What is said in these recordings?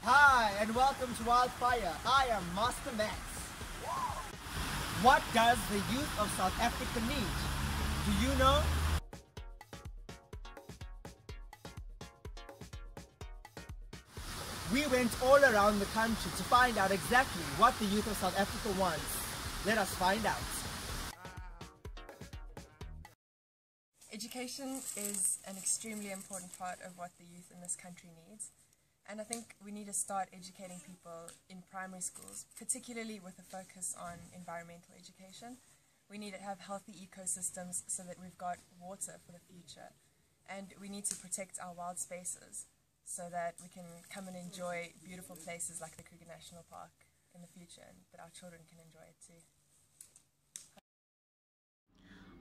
Hi and welcome to Wildfire. I am Master Max. What does the youth of South Africa need? Do you know? We went all around the country to find out exactly what the youth of South Africa wants. Let us find out. Education is an extremely important part of what the youth in this country needs. And I think we need to start educating people in primary schools, particularly with a focus on environmental education. We need to have healthy ecosystems so that we've got water for the future. And we need to protect our wild spaces so that we can come and enjoy beautiful places like the Kruger National Park in the future, and that our children can enjoy it too.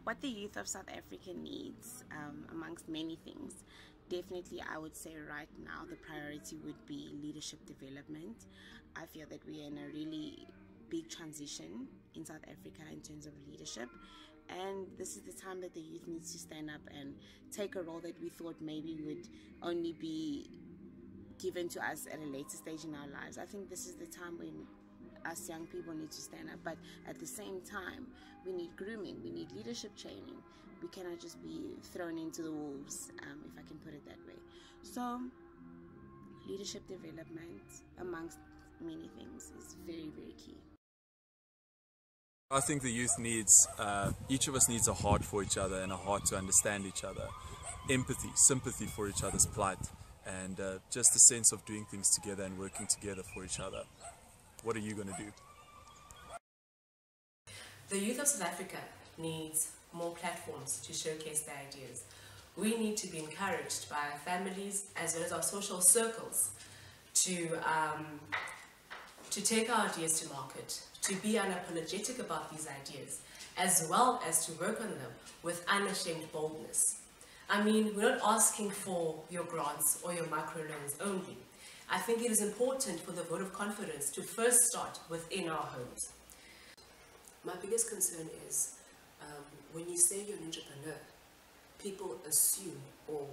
What the youth of South Africa needs, amongst many things, definitely I would say right now the priority would be leadership development. I feel that we are in a really big transition in South Africa in terms of leadership, and this is the time that the youth needs to stand up and take a role that we thought maybe would only be given to us at a later stage in our lives. I think this is the time when us young people need to stand up, but at the same time we need grooming, we need leadership training. We cannot just be thrown into the wolves, if I can put it that way. So leadership development, amongst many things, is very, very key. I think the youth needs, each of us needs a heart for each other and a heart to understand each other, empathy, sympathy for each other's plight, and just a sense of doing things together and working together for each other. What are you going to do? The youth of South Africa needs more platforms to showcase their ideas. We need to be encouraged by our families as well as our social circles to take our ideas to market, to be unapologetic about these ideas, as well as to work on them with unashamed boldness. I mean, we're not asking for your grants or your microloans only. I think it is important for the vote of confidence to first start within our homes. My biggest concern is when you say you're an entrepreneur, people assume or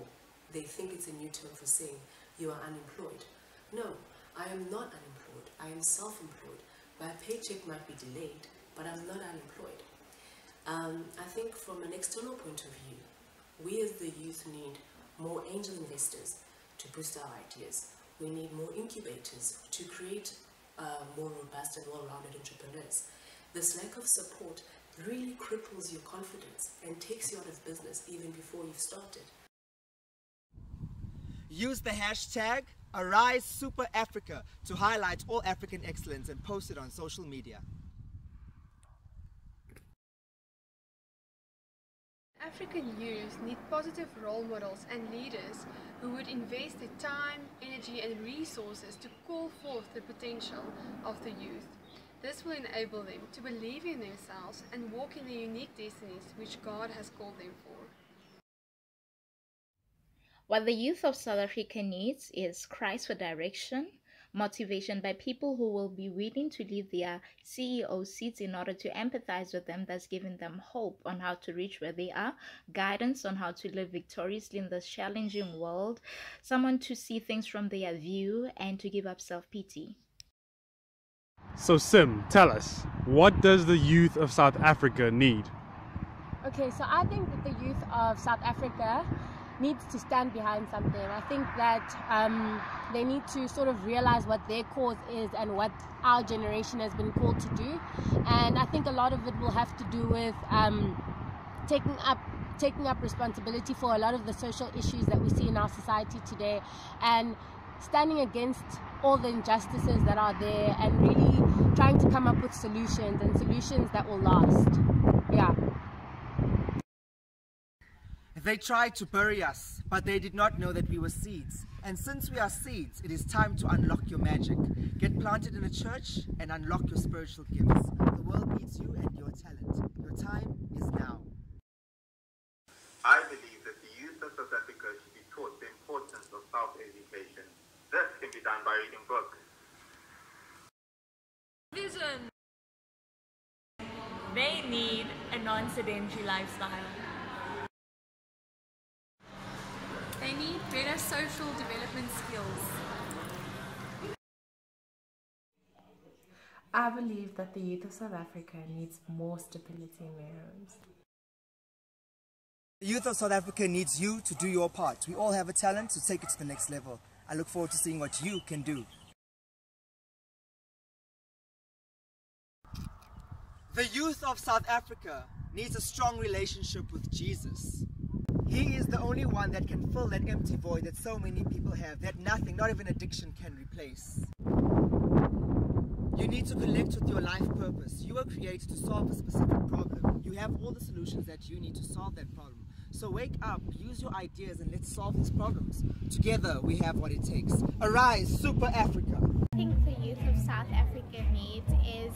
they think it's a new term for saying you are unemployed. No, I am not unemployed. I am self-employed. My paycheck might be delayed, but I'm not unemployed. I think from an external point of view, we as the youth need more angel investors to boost our ideas. We need more incubators to create more robust and well-rounded entrepreneurs. This lack of support really cripples your confidence and takes you out of business even before you've started. Use the hashtag #AriseSuperAfrica to highlight all African excellence and post it on social media. African youth need positive role models and leaders who would invest their time, energy and resources to call forth the potential of the youth. This will enable them to believe in themselves and walk in the unique destinies which God has called them for. What the youth of South Africa needs is cries for direction, motivation by people who will be willing to leave their CEO seats in order to empathize with them, thus giving them hope on how to reach where they are, guidance on how to live victoriously in this challenging world, someone to see things from their view, and to give up self-pity. So Sim, tell us, what does the youth of South Africa need? Okay, so I think that the youth of South Africa needs to stand behind something. I think that they need to sort of realize what their cause is and what our generation has been called to do. And I think a lot of it will have to do with taking up responsibility for a lot of the social issues that we see in our society today, and standing against all the injustices that are there, and really trying to come up with solutions, and solutions that will last. Yeah. They tried to bury us, but they did not know that we were seeds. And since we are seeds, it is time to unlock your magic. Get planted in a church and unlock your spiritual gifts. The world needs you and your talent. Your time is now. I believe that the youth of South Africa should be taught the importance of self-education. This can be done by reading books. Vision. They need a non-sedentary lifestyle. They need better social development skills. I believe that the youth of South Africa needs more stability in their homes. The youth of South Africa needs you to do your part. We all have a talent to take it to the next level. I look forward to seeing what you can do. The youth of South Africa needs a strong relationship with Jesus. He is the only one that can fill that empty void that so many people have, that nothing, not even addiction, can replace. You need to connect with your life purpose. You were created to solve a specific problem. You have all the solutions that you need to solve that problem. So wake up, use your ideas, and let's solve these problems. Together we have what it takes. Arise, Super Africa! I think the youth of South Africa needs is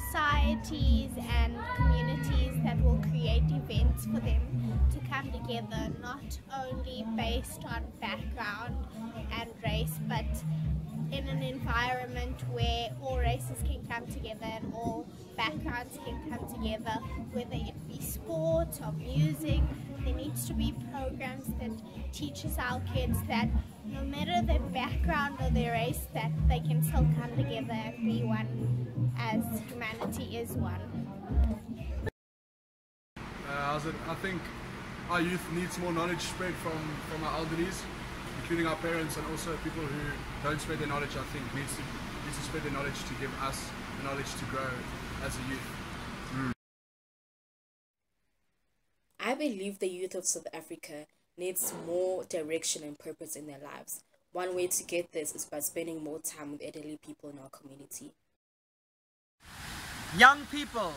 societies and communities that will create events for them to come together, not only based on background and race, but in an environment where all races can come together and all backgrounds can come together, whether it be sport or music. There needs to be programs that teaches our kids that no matter their background or their race, that they can still come together and be one as humanity is one. I think our youth needs more knowledge spread from our elderlies, including our parents, and also people who don't spread their knowledge. I think needs to spread their knowledge to give us the knowledge to grow as a youth. I believe the youth of South Africa needs more direction and purpose in their lives. One way to get this is by spending more time with elderly people in our community. Young people,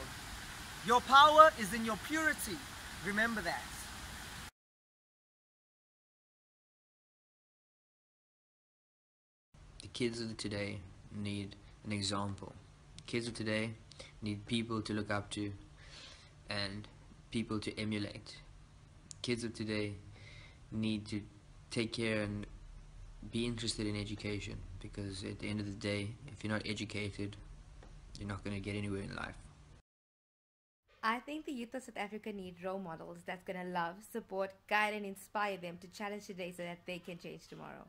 your power is in your purity. Remember that. The kids of today need an example. Kids of today need people to look up to and people to emulate. Kids of today need to take care and be interested in education, because at the end of the day, if you're not educated, you're not going to get anywhere in life. I think the youth of South Africa need role models that's going to love, support, guide and inspire them to challenge today so that they can change tomorrow.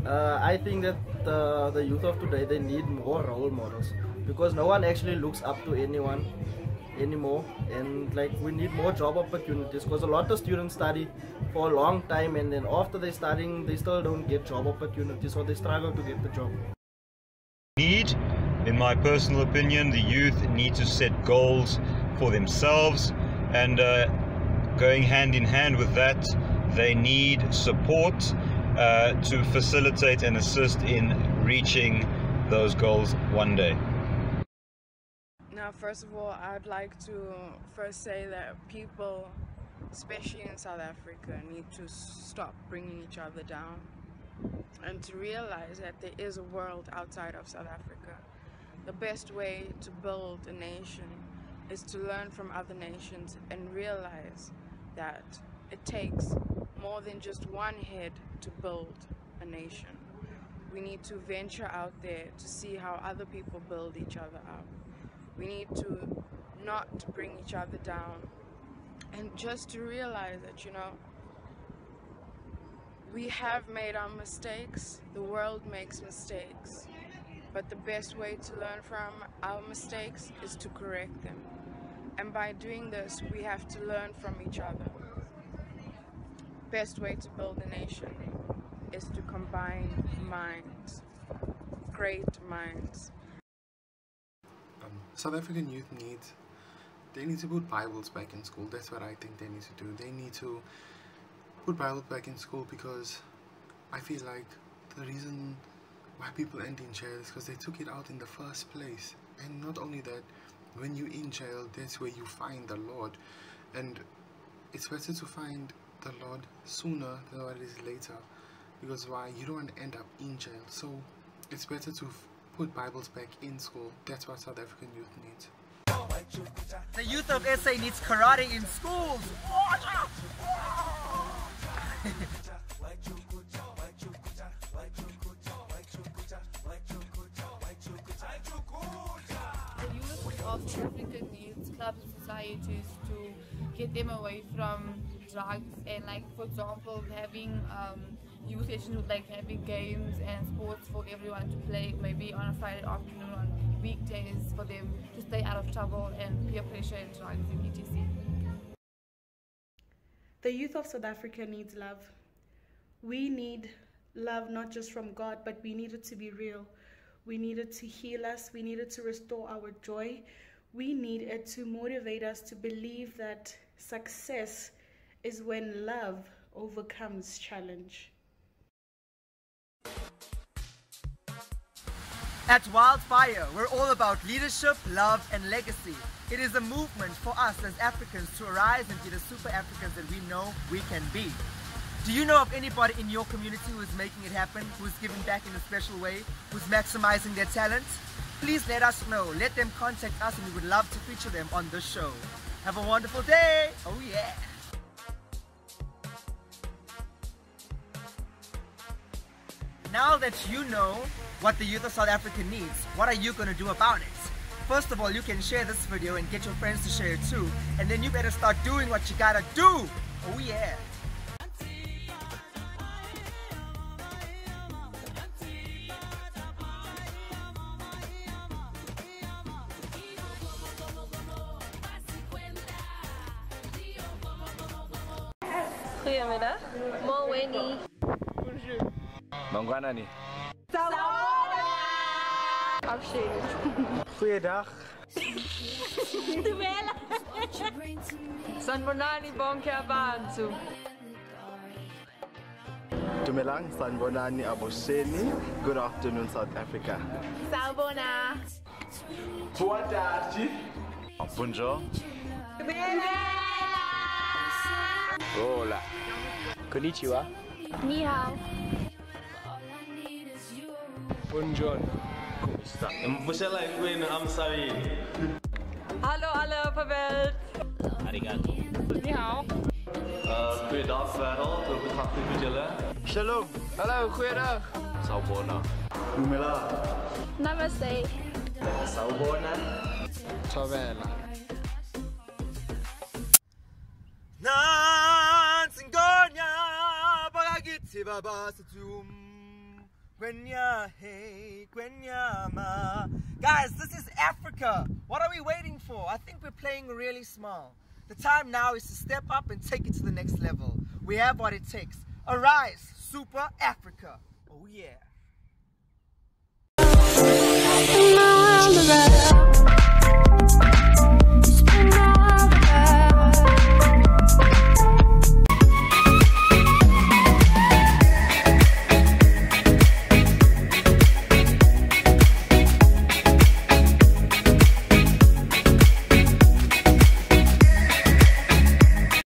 I think that the youth of today, they need more role models, because no one actually looks up to anyone anymore, and like we need more job opportunities, because a lot of students study for a long time and then after they're studying they still don't get job opportunities, or they struggle to get the job. In my personal opinion, the youth need to set goals for themselves, and going hand in hand with that, they need support to facilitate and assist in reaching those goals one day. Now, first of all, I'd like to first say that people, especially in South Africa, need to stop bringing each other down and to realize that there is a world outside of South Africa. The best way to build a nation is to learn from other nations and realize that it takes more than just one head to build a nation. We need to venture out there to see how other people build each other up. We need to not bring each other down, and just to realize that, you know, we have made our mistakes, the world makes mistakes, but the best way to learn from our mistakes is to correct them. And by doing this, we have to learn from each other. Best way to build a nation is to combine minds, great minds. South African youth they need to put Bibles back in school. That's what I think they need to do. They need to put Bibles back in school, because I feel like the reason why people end in jail is because they took it out in the first place. And not only that, when you're in jail, that's where you find the Lord. And it's better to find the Lord sooner than what it is later, because why? You don't want to end up in jail. So it's better to put Bibles back in school. That's what South African youth needs. The youth of SA needs karate in schools. The youth of Africa needs clubs and societies to get them away from drugs, and, like, for example, having youth sessions with like having games and sports for everyone to play, maybe on a Friday afternoon, on weekdays, for them to stay out of trouble and peer pressure and drugs and etc. The youth of South Africa needs love. We need love not just from God, but we need it to be real. We need it to heal us. We need it to restore our joy. We need it to motivate us to believe that success is when love overcomes challenge. At Wildfire, we're all about leadership, love, and legacy. It is a movement for us as Africans to arise and be the super Africans that we know we can be. Do you know of anybody in your community who is making it happen, who is giving back in a special way, who's maximizing their talents? Please let us know. Let them contact us and we would love to feature them on the show. Have a wonderful day. Oh yeah. Now that you know what the youth of South Africa needs, what are you going to do about it? First of all, you can share this video and get your friends to share it too. And then you better start doing what you gotta do. Oh yeah. Goedemiddag. Molweni. Bonjour. Mangwanani. Goeiedag. Sanbonani bonke abantu. Dumelang, sanbonani aboseni. Good afternoon, South Africa. Sawubona. Buongiorno. Bonjour. Hola. Konnichiwa. Ni hao. Buongiorno. Come sta? Mbusela ingwini amsawini. Hallo alle op de wereld. Arigato. Ni hao. Goeiedag wereld, hoe gaat het met jullie? Shalom. Hallo, goeiedag. Sawubona. Dumela. Namaste. Sawubona. Thabela. Nansingonya bagagithi babasitum Gwenya hey Gwenya ma. Guys, this is Africa. What are we waiting for? I think we're playing really small. The time now is to step up and take it to the next level. We have what it takes. Arise, Super Africa. Oh yeah.